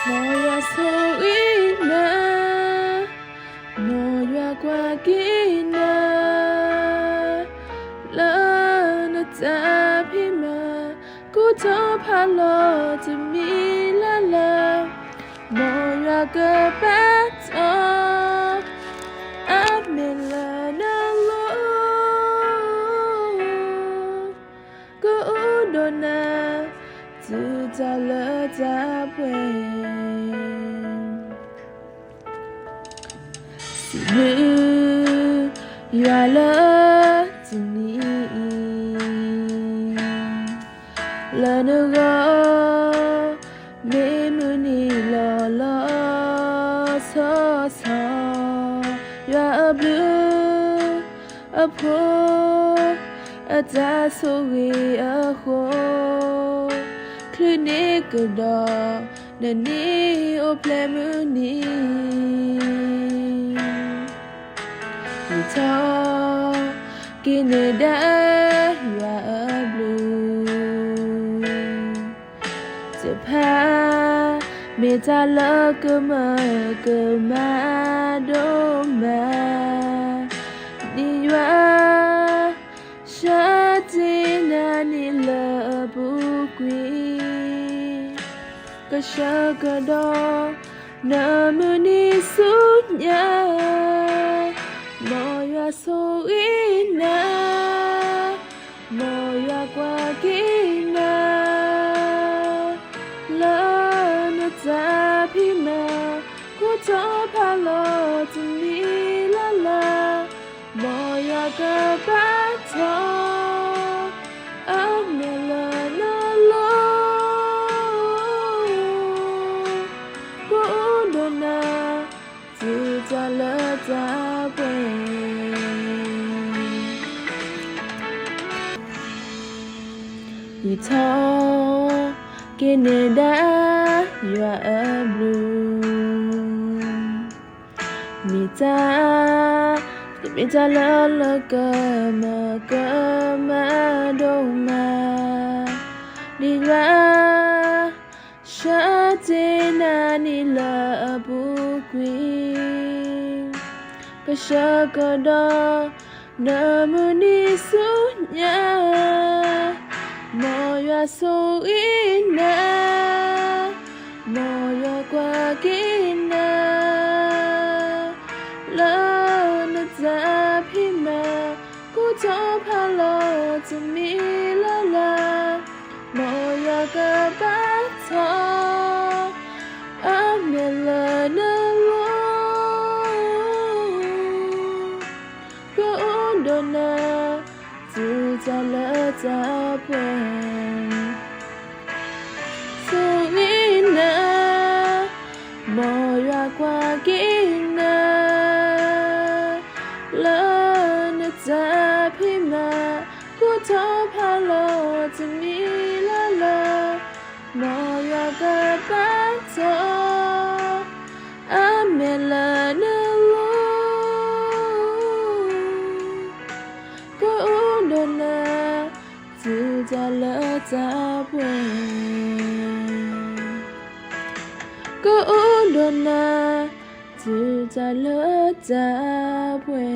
Moya soina, moya kwakina, lana tapima, kuto palo to me la, moya kapato, amila na lo, go udona, to tala tapwe. You are love to me. Learn to go, me muni lo so. You are a blue, a poor, a dassowe, a ho. Clinic dog, the knee or play muni. Canada, you are a blue. Japan, metala kema doma. Diwa, shatina nila bukwi. Kashagado, namuni sunya. Moya soina, moya kwakina, lana tapima, kuto palo to me la, moya kapato, amela na lo, kudona, tutala tapwe. You talk Canada, you are a blue. Mita la kama doma. Diwa shatina nila bukwi. Kashagada namuni sunya. Moya soina, moya kwakina, lana tapima, kuto palo to me la, moya kapato, amela na lo, go undona. Tutala tapwe Soina Moya kwakina Lana tapima Kuto palo to me la Moya kapato Amela na lo Tutala tapwe Go undona Tutala tapwe